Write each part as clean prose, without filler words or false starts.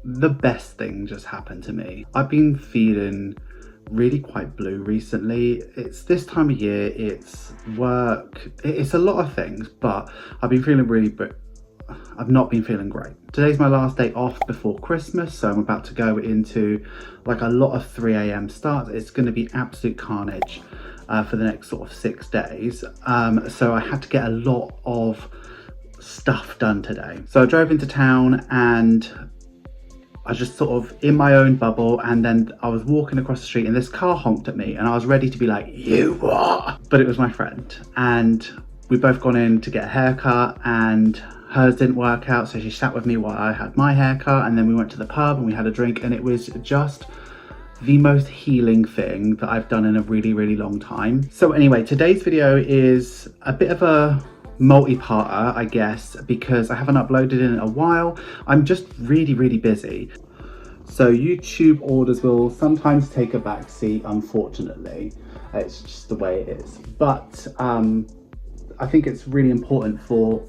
the best thing just happened to me. I've been feeling really quite blue recently. It's this time of year, it's work, it's a lot of things, but I've been feeling I've not been feeling great. Today's my last day off before Christmas, so I'm about to go into like a lot of 3 a.m. starts. It's going to be absolute carnage for the next sort of 6 days. So I had to get a lot of stuff done today. So I drove into town and I was just sort of in my own bubble, and then I was walking across the street and this car honked at me and I was ready to be like, "You what?" But it was my friend, and we'd both gone in to get a haircut and hers didn't work out, so she sat with me while I had my haircut, and then we went to the pub and we had a drink, and it was just the most healing thing that I've done in a really, really long time. So anyway, today's video is a bit of a multi-parter, I guess, because I haven't uploaded in a while. I'm just really, really busy. So YouTube orders will sometimes take a back seat, unfortunately. It's just the way it is. But I think it's really important for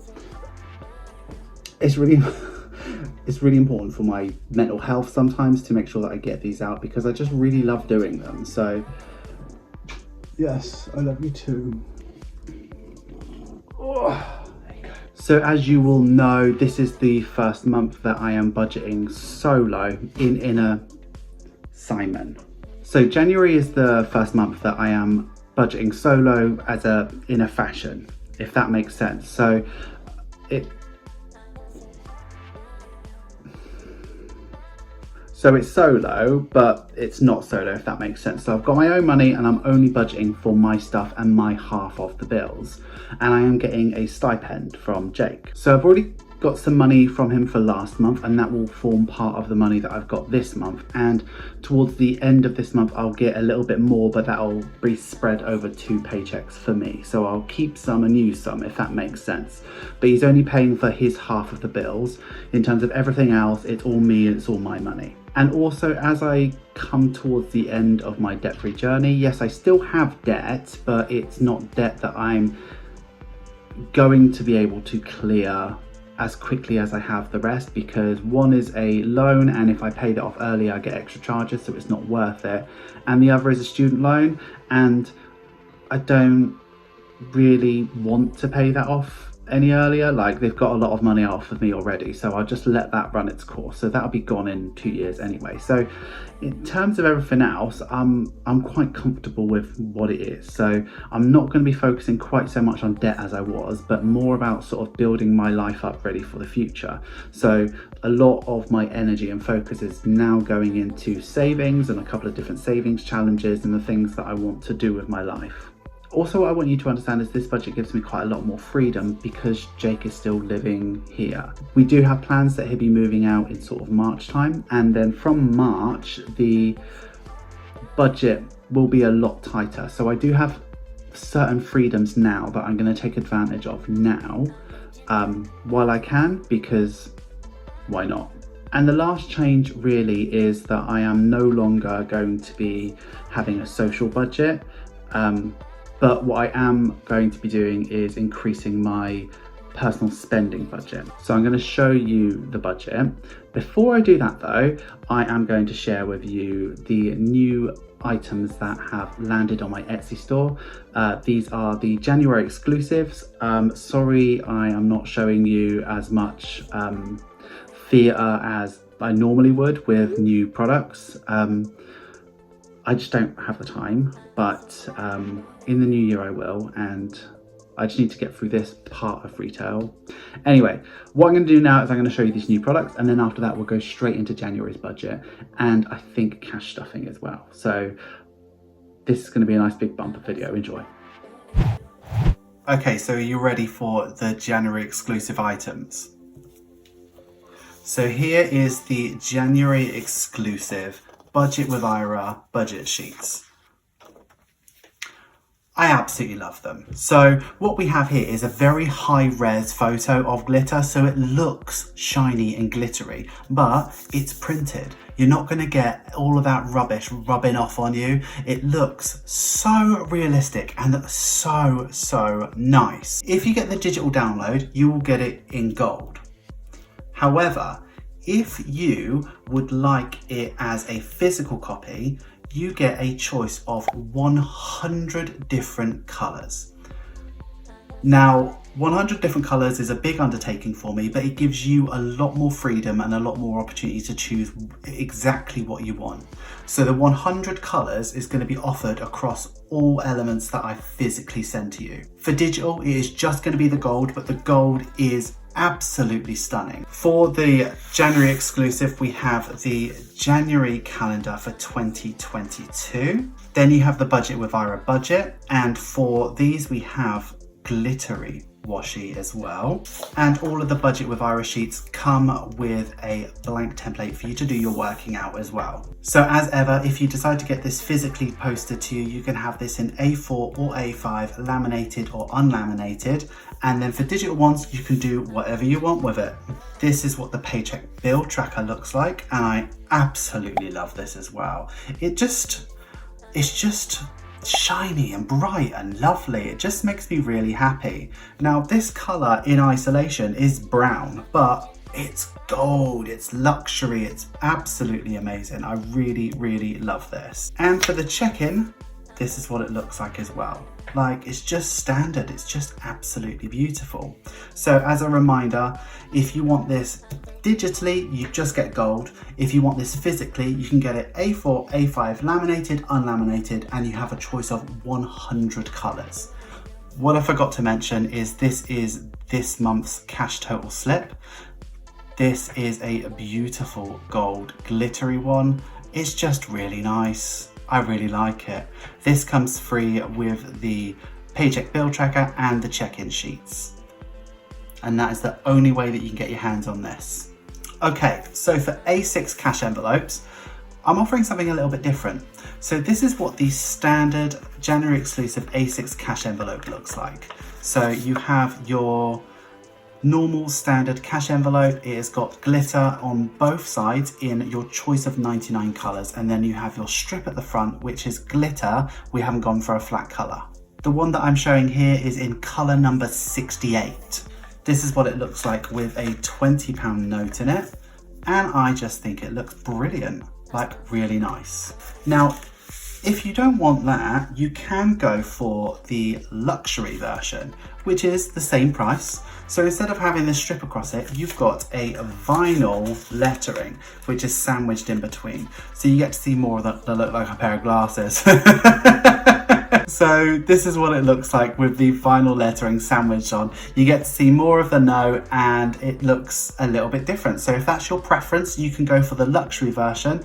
it's really important for my mental health sometimes to make sure that I get these out, because I just really love doing them. So yes, I love you too. Oh, there you go. So as you will know, this is the first month that I am budgeting solo in Inner Simon. So January is the first month that I am budgeting solo as in a fashion, if that makes sense. So it's solo, but it's not solo, if that makes sense. So I've got my own money and I'm only budgeting for my stuff and my half of the bills. And I am getting a stipend from Jake. So I've already got some money from him for last month, and that will form part of the money that I've got this month. And towards the end of this month, I'll get a little bit more, but that'll be spread over 2 paychecks for me. So I'll keep some and use some, if that makes sense. But he's only paying for his half of the bills. In terms of everything else, it's all me and it's all my money. And also, as I come towards the end of my debt-free journey, yes, I still have debt, but it's not debt that I'm going to be able to clear as quickly as I have the rest, because one is a loan, and if I pay that off early I get extra charges, so it's not worth it. And the other is a student loan, and I don't really want to pay that off any earlier. Like, they've got a lot of money off of me already, so I'll just let that run its course. So that'll be gone in 2 years anyway. So in terms of everything else, I'm quite comfortable with what it is. So I'm not going to be focusing quite so much on debt as I was, but more about sort of building my life up ready for the future. So a lot of my energy and focus is now going into savings and a couple of different savings challenges and the things that I want to do with my life. Also, what I want you to understand is this budget gives me quite a lot more freedom because Jake is still living here. We do have plans that he'll be moving out in sort of March time, and then from March the budget will be a lot tighter. So I do have certain freedoms now that I'm going to take advantage of now while I can, because why not? And the last change really is that I am no longer going to be having a social budget. But what I am going to be doing is increasing my personal spending budget. So I'm going to show you the budget. Before I do that though, I am going to share with you the new items that have landed on my Etsy store. These are the January exclusives. Sorry, I am not showing you as much theatre as I normally would with new products. I just don't have the time, but in the new year I will, and I just need to get through this part of retail. Anyway, what I'm going to do now is I'm going to show you these new products, and then after that we'll go straight into January's budget, and I think cash stuffing as well. So this is going to be a nice big bumper video. Enjoy. Okay, so are you ready for the January exclusive items? So here is the January exclusive Budget with Ira budget sheets. I absolutely love them. So what we have here is a very high res photo of glitter, so it looks shiny and glittery, but it's printed. You're not going to get all of that rubbish rubbing off on you. It looks so realistic and so nice. If you get the digital download, you will get it in gold. However, If you would like it as a physical copy, you get a choice of 100 different colours. Now, 100 different colours is a big undertaking for me, but it gives you a lot more freedom and a lot more opportunity to choose exactly what you want. So the 100 colours is going to be offered across all elements that I physically send to you. For digital, it is just going to be the gold, but the gold is absolutely stunning. For the January exclusive, we have the January calendar for 2022. Then you have the budget with Ira budget, and for these we have glittery washi as well, and all of the budget with Ira sheets come with a blank template for you to do your working out as well. So as ever, if you decide to get this physically posted to you, you can have this in A4 or A5, laminated or unlaminated, and then for digital ones you can do whatever you want with it. This is what the paycheck bill tracker looks like, and I absolutely love this as well. It's just shiny and bright and lovely. It just makes me really happy. Now this color in isolation is brown, but it's gold, it's luxury, it's absolutely amazing. I really love this. And for the check-in, this is what it looks like as well. Like, it's just standard, it's just absolutely beautiful. So as a reminder, if you want this digitally, you just get gold. If you want this physically, you can get it A4, A5, laminated, unlaminated, and you have a choice of 100 colors. What I forgot to mention is this month's cash total slip. This is a beautiful gold glittery one. It's just really nice. I really like it. This comes free with the paycheck bill tracker and the check-in sheets. And that is the only way that you can get your hands on this. Okay, so for A6 cash envelopes, I'm offering something a little bit different. So this is what the standard January exclusive A6 cash envelope looks like. So you have your normal standard cash envelope. It has got glitter on both sides in your choice of 99 colours, and then you have your strip at the front, which is glitter. We haven't gone for a flat colour. The one that I'm showing here is in colour number 68. This is what it looks like with a £20 note in it, and I just think it looks brilliant, like really nice. Now, if you don't want that, you can go for the luxury version, which is the same price. So instead of having this strip across it, you've got a vinyl lettering, which is sandwiched in between. So you get to see more that look like a pair of glasses. So this is what it looks like with the vinyl lettering sandwiched on. You get to see more of the note, and it looks a little bit different. So if that's your preference, you can go for the luxury version.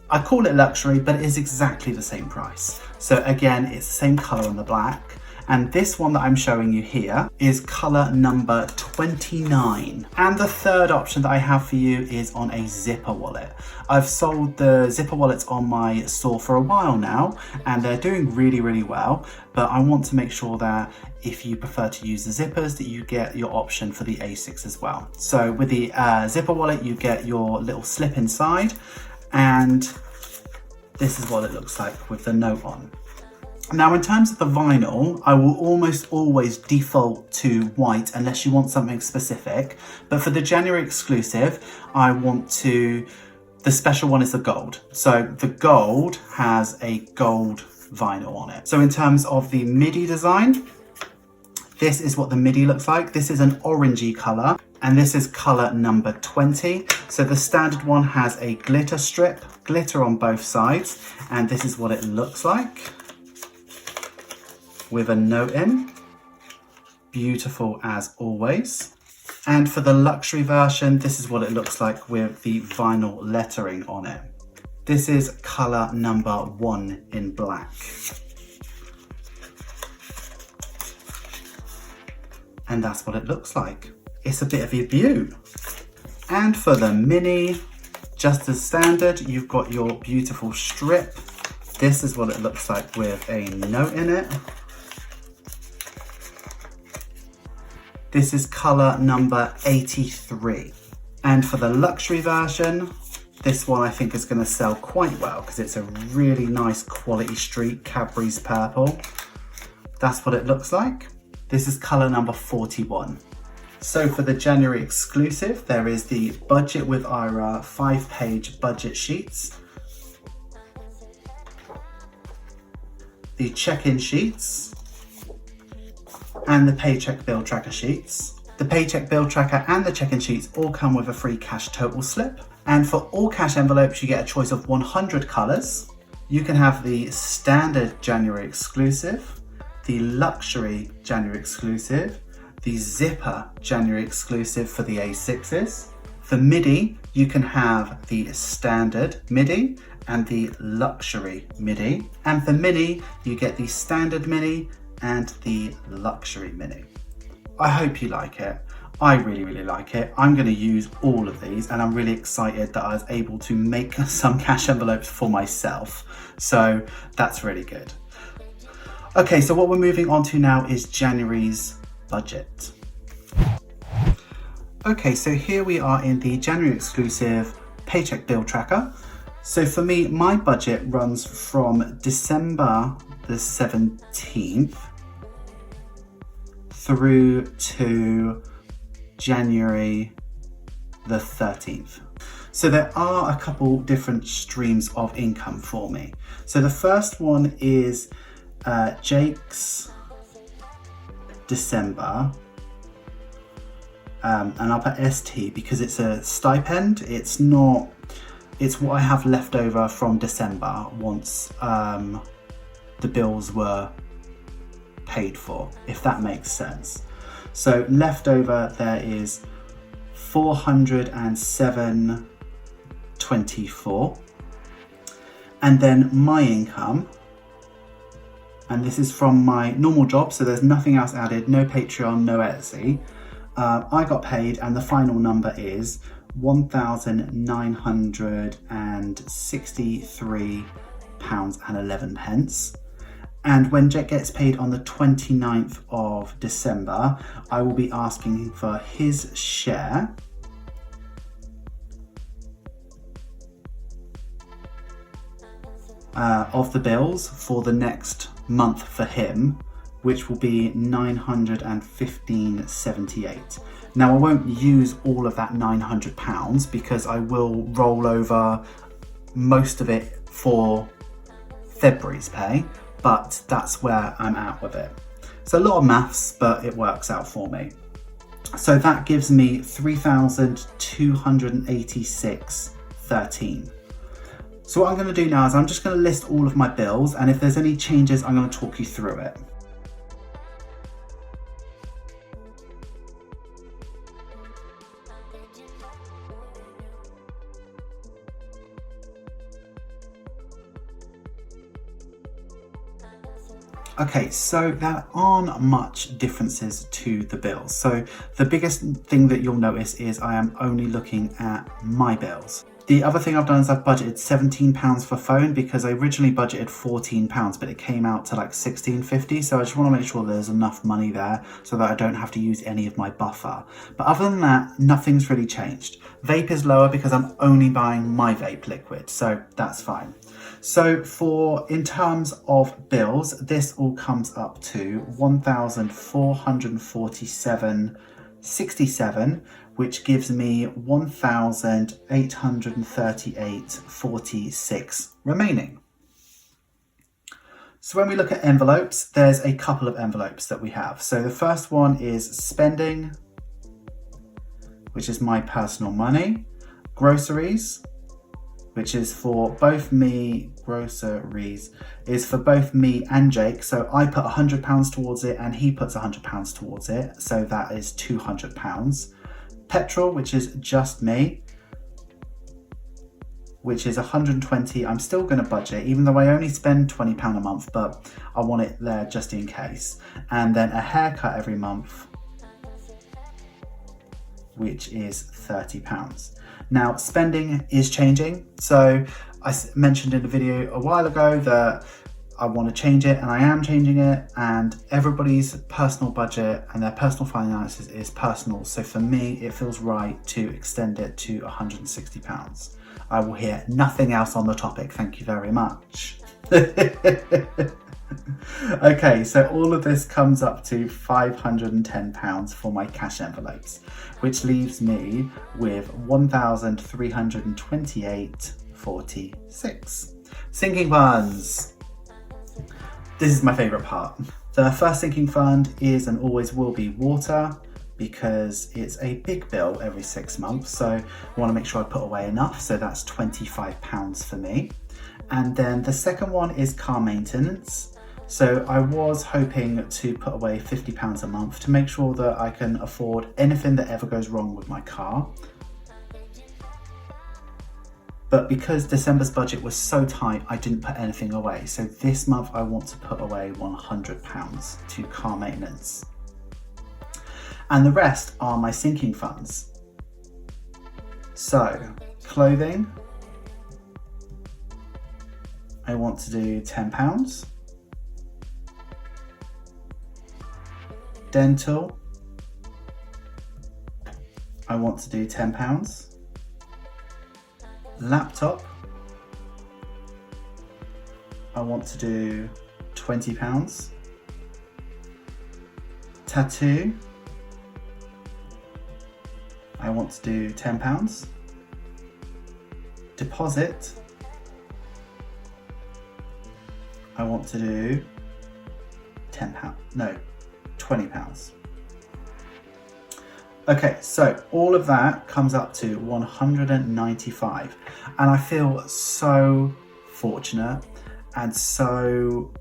I call it luxury, but it is exactly the same price. So again, it's the same color on the black. And this one that I'm showing you here is color number 29. And the third option that I have for you is on a zipper wallet. I've sold the zipper wallets on my store for a while now, and they're doing really well. But I want to make sure that if you prefer to use the zippers, that you get your option for the A6 as well. So with the zipper wallet, you get your little slip inside, and this is what it looks like with the note on. Now, in terms of the vinyl, I will almost always default to white unless you want something specific. But for the January exclusive, the special one is the gold. So the gold has a gold vinyl on it. So in terms of the MIDI design, this is what the MIDI looks like. This is an orangey color, and this is color number 20. So the standard one has a glitter strip, glitter on both sides, and this is what it looks like with a note in. Beautiful as always. And for the luxury version, this is what it looks like with the vinyl lettering on it. This is color number 1 in black. And that's what it looks like. It's a bit of a beaut. And for the mini, just as standard, you've got your beautiful strip. This is what it looks like with a note in it. This is color number 83. And for the luxury version, this one I think is going to sell quite well because it's a really nice quality streak, Cadbury's purple. That's what it looks like. This is color number 41. So for the January exclusive, there is the Budget with Ira 5-page budget sheets, the check-in sheets, and the paycheck bill tracker sheets. The paycheck bill tracker and the check-in sheets all come with a free cash total slip. And for all cash envelopes, you get a choice of 100 colors. You can have the standard January exclusive, the luxury January exclusive, the zipper January exclusive for the A6s. For MIDI, you can have the standard MIDI and the luxury MIDI. And for mini, you get the standard mini and the luxury mini. I hope you like it. I really like it. I'm going to use all of these, and I'm really excited that I was able to make some cash envelopes for myself. So that's really good. Okay, so what we're moving on to now is January's budget. Okay, so here we are in the January exclusive paycheck bill tracker. So for me, my budget runs from December the 17th through to January the 13th. So there are a couple different streams of income for me. So the first one is Jake's December, and I'll put ST because it's a stipend. It's what I have left over from December once the bills were paid for, if that makes sense. So leftover there is 407.24, and then my income, and this is from my normal job, so there's nothing else added, no Patreon, no Etsy. I got paid, and the final number is £1,963.11. And when Jake gets paid on the 29th of December, I will be asking for his share of the bills for the next month for him, which will be £915.78. Now I won't use all of that £900 because I will roll over most of it for February's pay, but that's where I'm at with it. It's a lot of maths, but it works out for me. So that gives me £3,286.13. So what I'm going to do now is I'm just going to list all of my bills, and if there's any changes, I'm going to talk you through it. Okay, so there aren't much differences to the bills. So the biggest thing that you'll notice is I am only looking at my bills. The other thing I've done is I've budgeted £17 for phone because I originally budgeted £14, but it came out to like £16.50. So I just want to make sure there's enough money there so that I don't have to use any of my buffer. But other than that, nothing's really changed. Vape is lower because I'm only buying my vape liquid, so that's fine. So in terms of bills, this all comes up to £1,447.67, which gives me £1,838.46 remaining. So when we look at envelopes, there's a couple of envelopes that we have. So the first one is spending, which is my personal money, groceries, which is for both me, groceries, is for both me and Jake. So I put £100 towards it and he puts £100 towards it. So that is £200. Petrol, which is just me, which is 120. I'm still going to budget, even though I only spend £20 a month, but I want it there just in case. And then a haircut every month, which is £30. Now, spending is changing. So I mentioned in the video a while ago that I want to change it, and I am changing it, and everybody's personal budget and their personal finances is personal. So for me, it feels right to extend it to £160. I will hear nothing else on the topic. Thank you very much. Okay, so all of this comes up to £510 for my cash envelopes, which leaves me with 1,328.46. Sinking funds. This is my favourite part. The first sinking fund is and always will be water, because it's a big bill every 6 months, so I want to make sure I put away enough, so that's £25 for me. And then the second one is car maintenance. So I was hoping to put away £50 a month to make sure that I can afford anything that ever goes wrong with my car. But because December's budget was so tight, I didn't put anything away. So this month I want to put away £100 to car maintenance. And the rest are my sinking funds. So clothing, I want to do £10. Dental, I want to do £10. Laptop, I want to do £20. Tattoo, I want to do £10. Deposit, I want to do £20. Okay, so all of that comes up to 195, and I feel so fortunate and so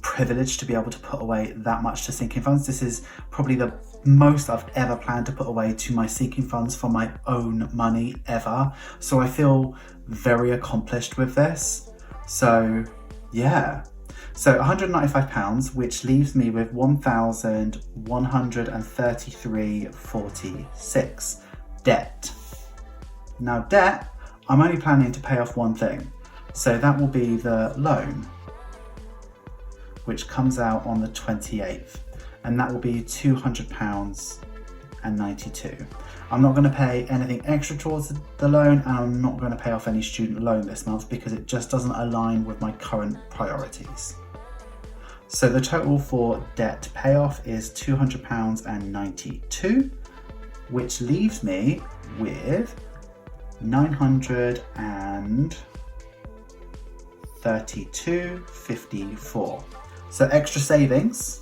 privileged to be able to put away that much to sinking funds. This is probably the most I've ever planned to put away to my sinking funds for my own money ever. So I feel very accomplished with this. So yeah. So £195, which leaves me with 1,133.46 debt. Now debt, I'm only planning to pay off one thing. So that will be the loan, which comes out on the 28th. And that will be £200 and 92. I'm not going to pay anything extra towards the loan, and I'm not going to pay off any student loan this month because it just doesn't align with my current priorities. So the total for debt payoff is £200 and 92, which leaves me with £932.54. So extra savings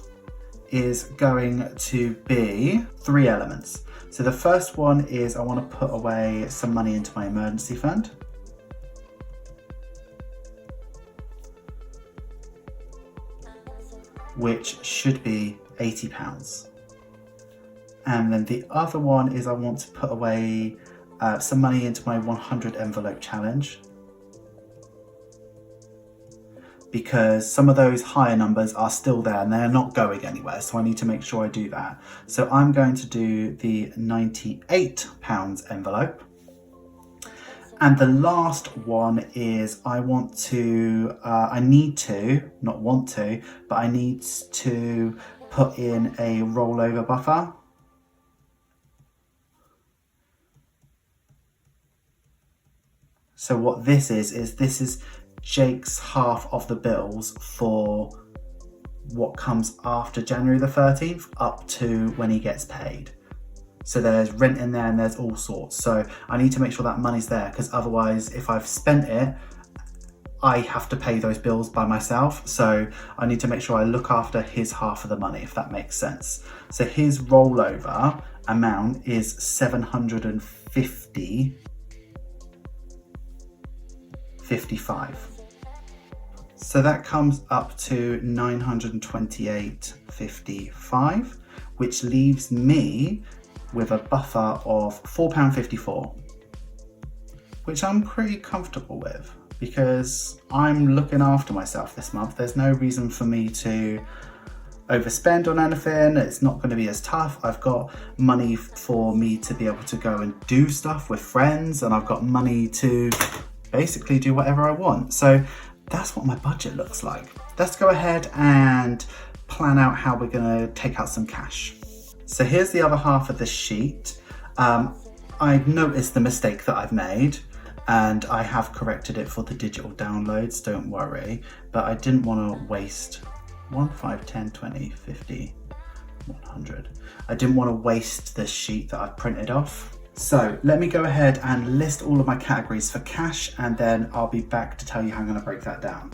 is going to be 3 elements. So the first one is I want to put away some money into my emergency fund. Which should be £80. And then the other one is I want to put away some money into my 100 envelope challenge, because some of those higher numbers are still there and they're not going anywhere, so I need to make sure I do that. So I'm going to do the £98 envelope. And the last one is I need to put in a rollover buffer. So what this is Jake's half of the bills for what comes after January the 13th up to when he gets paid. So there's rent in there and there's all sorts. So I need to make sure that money's there, because otherwise if I've spent it, I have to pay those bills by myself. So I need to make sure I look after his half of the money, if that makes sense. So his rollover amount is £750.55. So that comes up to £928.55, which leaves me with a buffer of £4.54, which I'm pretty comfortable with because I'm looking after myself this month. There's no reason for me to overspend on anything. It's not going to be as tough. I've got money for me to be able to go and do stuff with friends, and I've got money to basically do whatever I want. So that's what my budget looks like. Let's go ahead and plan out how we're going to take out some cash. So here's the other half of the sheet. I've noticed the mistake that I've made, and I have corrected it for the digital downloads, don't worry, but I didn't want to waste 1, 5, 10, 20, 50, 100. I didn't want to waste this sheet that I printed off. So let me go ahead and list all of my categories for cash, and then I'll be back to tell you how I'm going to break that down.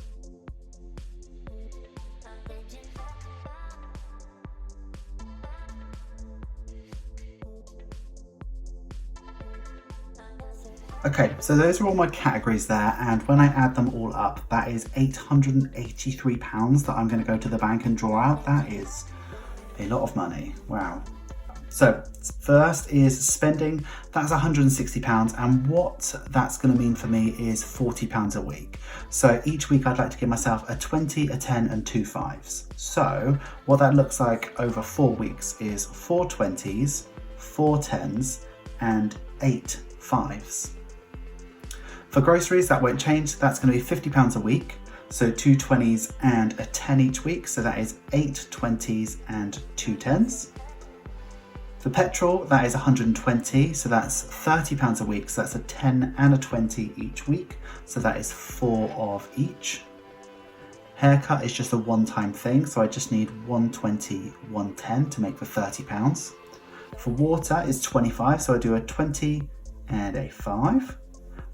Okay, so those are all my categories there, and when I add them all up, that is £883 that I'm going to go to the bank and draw out. That is a lot of money, wow. So first is spending, that's £160, and what that's going to mean for me is £40 a week. So each week I'd like to give myself a 20, a 10 and 2 5s. So what that looks like over 4 weeks is 4 20s, 4 10s and 8 5s. For groceries, that won't change. That's going to be £50 a week. So 2 20s and a 10 each week. So that is 8 20s and 2 10s. For petrol, that is 120. So that's £30 a week. So that's a 10 and a 20 each week. So that is 4 of each. Haircut is just a one-time thing. So I just need 120, 110 to make for £30. For water is 25. So I do a 20 and a 5.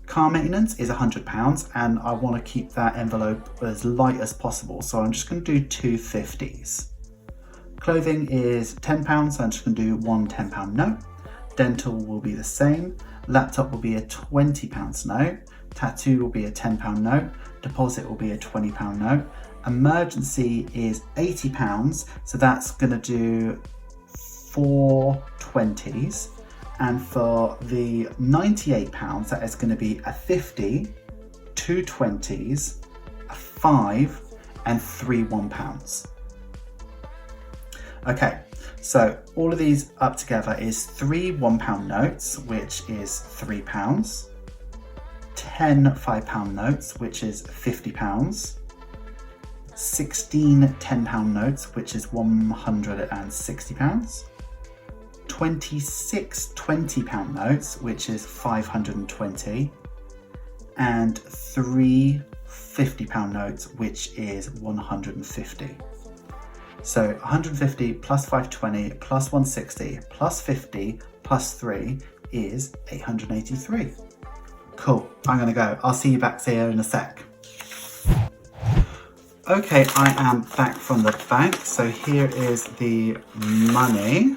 Car maintenance is £100, and I want to keep that envelope as light as possible, so I'm just going to do 2 50s. Clothing is £10, so I'm just going to do one £10 note. Dental will be the same. Laptop will be a £20 note. Tattoo will be a £10 note. Deposit will be a £20 note. Emergency is £80, so that's going to do 4 20s. And for the £98, that is going to be a 50, 2 20s, a 5 and 3 £1. Okay, so all of these up together is 3 £1 notes, which is £3, 10 £5 notes, which is £50, 16 £10 notes, which is £160, 26 £20 notes, which is 520, and 3 £50 notes, which is 150. So 150 plus 520 plus 160 plus 50 plus 3 is 883. Cool, I'm gonna go. I'll see you back here in a sec. Okay, I am back from the bank. So here is the money.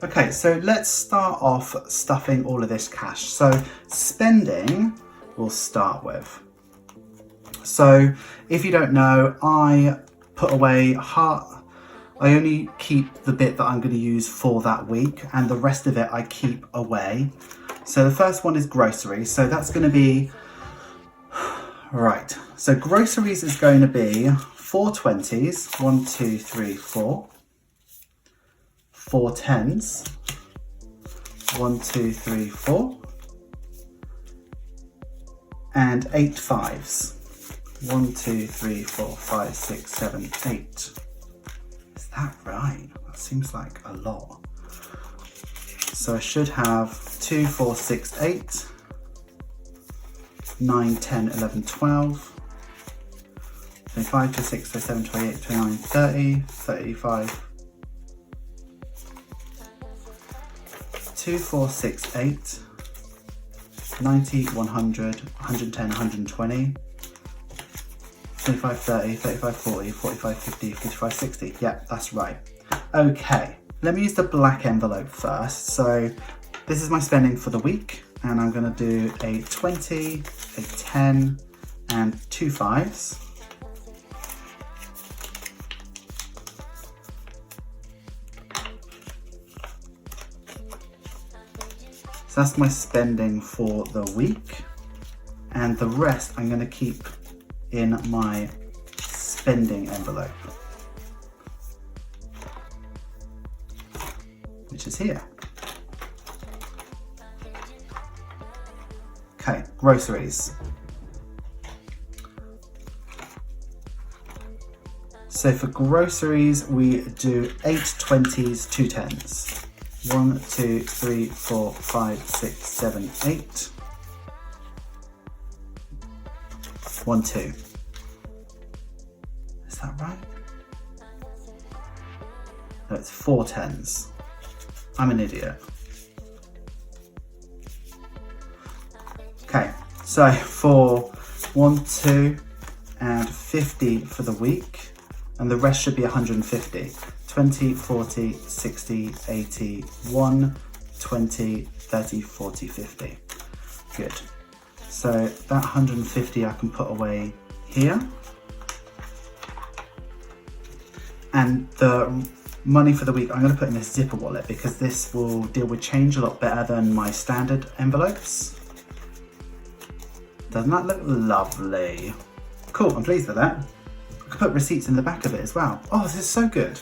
Okay, so let's start off stuffing all of this cash. So spending we'll start with. So if you don't know, I put away I only keep the bit that I'm going to use for that week, and the rest of it I keep away. So the first one is groceries. So that's going to be, right, so groceries is going to be 4 20s, 1, 2, 3, 4. 4 10s, 1, 2, 3, 4, and 8 5s, 1, 2, 3, 4, 5, 6, 7, 8. Is that right? That seems like a lot. So I should have 2, 4, 6, 8, 9, 10, 11, 12, 25, 26, 27, 28, 29, 30, 35, 2, 4, 6, 8, 90, 100, 110, 120, 25, 30, 35, 40, 45, 50, 55, 60. Yeah, that's right. Okay, let me use the black envelope first. So this is my spending for the week, and I'm going to do a 20, a 10, and 2 5s. So that's my spending for the week, and the rest I'm going to keep in my spending envelope, which is here. Okay, groceries. So for groceries, we do 8 20s, 2 10s. 1, 2, 3, 4, 5, 6, 7, 8. 1, 2. Is that right? No, it's 4 10s. I'm an idiot. Okay, so for 1, 2, and 50 for the week, and the rest should be 150. 20, 40, 60, 80, 1, 20, 30, 40, 50. Good. So that 150 I can put away here. And the money for the week I'm going to put in this zipper wallet because this will deal with change a lot better than my standard envelopes. Doesn't that look lovely? Cool, I'm pleased with that. I can put receipts in the back of it as well. Oh, this is so good.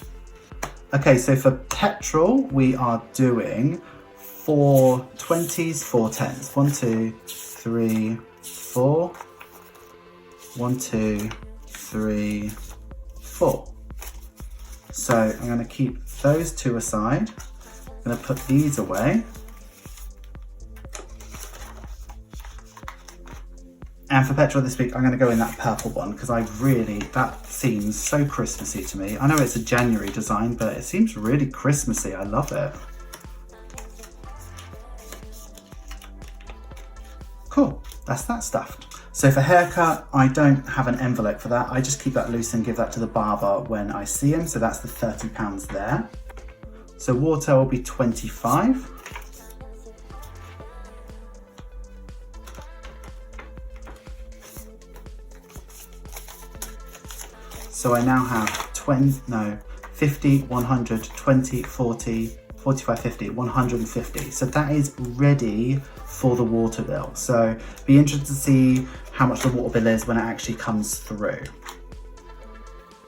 Okay, so for petrol, we are doing 4 20s, 4 10s. 1, 2, 3, 4. 1, 2, 3, 4. So I'm going to keep those 2 aside. I'm going to put these away. And for petrol this week, I'm going to go in that purple one because that seems so Christmassy to me. I know it's a January design, but it seems really Christmassy. I love it. Cool, that's that stuffed. So for haircut, I don't have an envelope for that. I just keep that loose and give that to the barber when I see him. So that's the £30 there. So water will be 25. So I now have 50, 100, 20, 40, 45, 50, 150. So that is ready for the water bill. So be interested to see how much the water bill is when it actually comes through.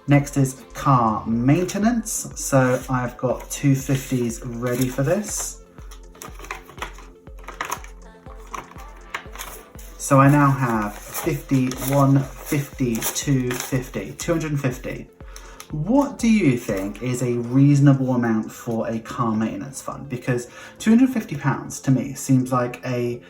Next is car maintenance. So I've got 2 50s ready for this. So I now have 50, 1, 50, 2, 50, 250. What do you think is a reasonable amount for a car maintenance fund? Because £250 to me seems like a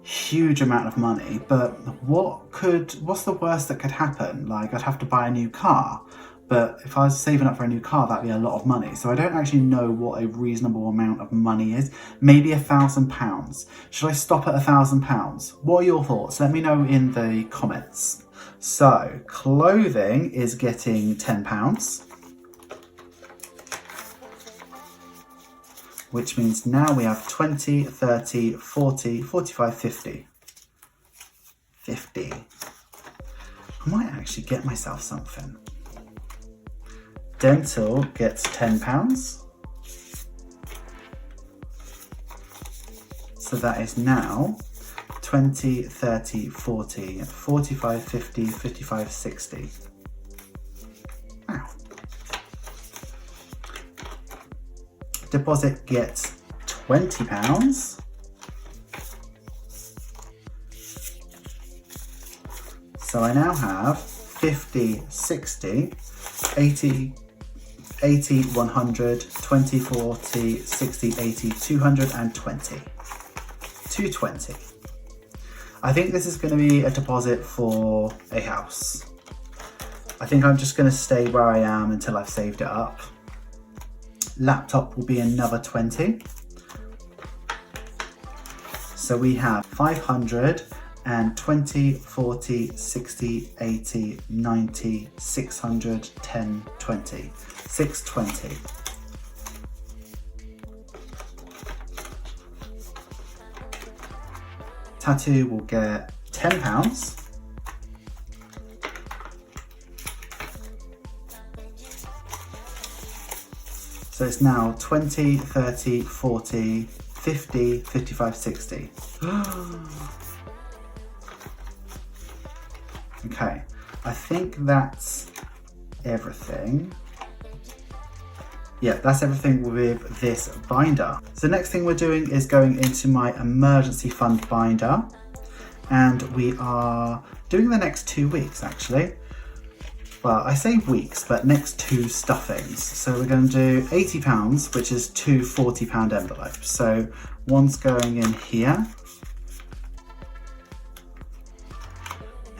huge amount of money, but what's the worst that could happen? Like I'd have to buy a new car, but if I was saving up for a new car, that'd be a lot of money. So I don't actually know what a reasonable amount of money is. Maybe £1,000. Should I stop at £1,000? What are your thoughts? Let me know in the comments. So clothing is getting £10, which means now we have 20, 30, 40, 45, 50. 50. I might actually get myself something. Dental gets £10. So that is now 20, 30, 40, 45, 50, 55, 60. Wow. Deposit gets £20. So I now have 50, 60, 80, 80, 100, 20, 40, 60, 80, 220. 220. I think this is going to be a deposit for a house. I think I'm just going to stay where I am until I've saved it up. Laptop will be another 20. So we have 500 and 20, 40, 60, 80, 90, 600, 10, 20. 620. Tattoo will get £10. So it's now 20, 30, 40, 50, 55, 60. Okay, I think that's everything. Yeah, that's everything with this binder. So the next thing we're doing is going into my emergency fund binder, and we are doing the next 2 weeks actually. Well, I say weeks, but next 2 stuffings. So we're going to do £80, which is 2 £40 envelopes. So one's going in here,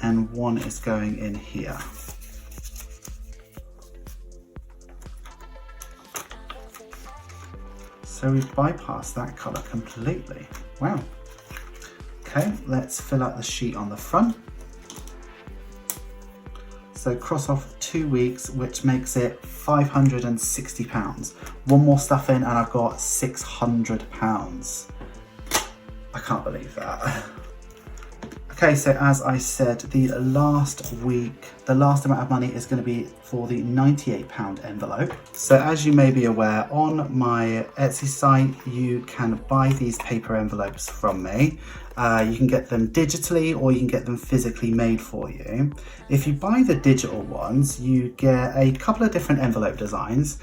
and one is going in here. So we bypassed that colour completely. Wow. Okay, let's fill out the sheet on the front. So cross off 2 weeks, which makes it £560. One more stuff in and I've got £600. I can't believe that. Okay, so as I said, the last amount of money is going to be for the £98 envelope. So as you may be aware, on my Etsy site, you can buy these paper envelopes from me. You can get them digitally or you can get them physically made for you. If you buy the digital ones, you get a couple of different envelope designs,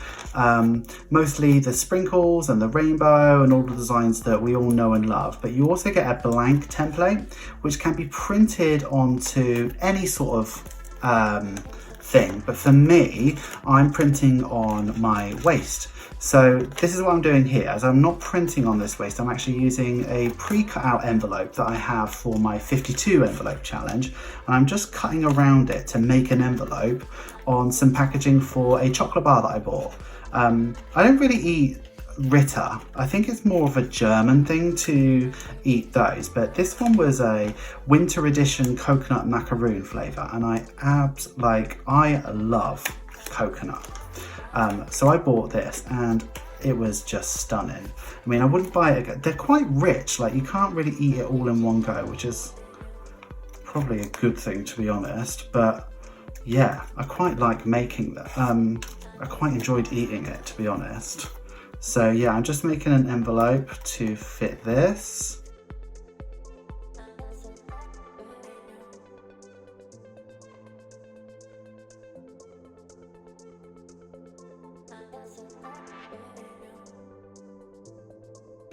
mostly the sprinkles and the rainbow and all the designs that we all know and love. But you also get a blank template, which can be printed onto any sort of thing. But for me, I'm printing on my waist. So this is what I'm doing here, as I'm not printing on this waist, I'm actually using a pre-cut out envelope that I have for my 52 envelope challenge, and I'm just cutting around it to make an envelope on some packaging for a chocolate bar that I bought. I don't really eat Ritter. I think it's more of a German thing to eat those, but this one was a winter edition coconut macaroon flavour, and I love coconut. So I bought this and it was just stunning. I mean, I wouldn't buy it again. They're quite rich, like you can't really eat it all in one go, which is probably a good thing, to be honest. But yeah, I quite like making that. I quite enjoyed eating it, to be honest. So yeah, I'm just making an envelope to fit this.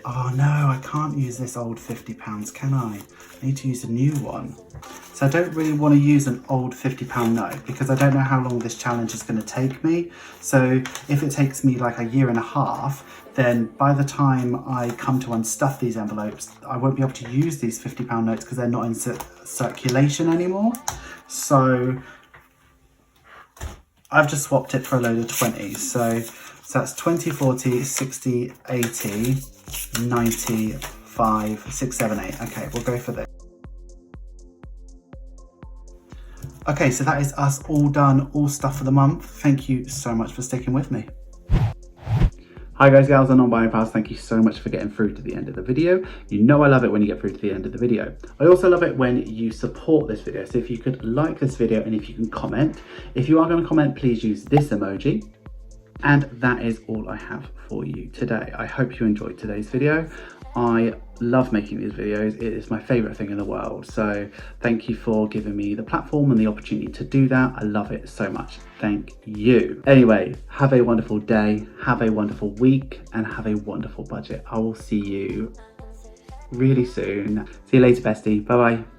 Oh no, I can't use this old £50, can I? I need to use a new one. So I don't really want to use an old £50 note because I don't know how long this challenge is going to take me. So if it takes me like a year and a half, then by the time I come to unstuff these envelopes, I won't be able to use these £50 notes because they're not in circulation anymore. So I've just swapped it for a load of 20s. So that's 20, 40, 60, 80, 95, 6, 7, 8. Okay, we'll go for this. Okay, so that is us all done, all stuff for the month. Thank you so much for sticking with me. Hi guys, gals and non-binary pals, thank you so much for getting through to the end of the video. You know I love it when you get through to the end of the video. I also love it when you support this video. So if you could like this video and if you can comment. If you are going to comment, please use this emoji. And that is all I have for you today. I hope you enjoyed today's video. I love making these videos. It is my favorite thing in the world. So thank you for giving me the platform and the opportunity to do that. I love it so much. Thank you. Anyway, have a wonderful day, have a wonderful week, and have a wonderful budget. I will see you really soon. See you later, bestie. Bye-bye.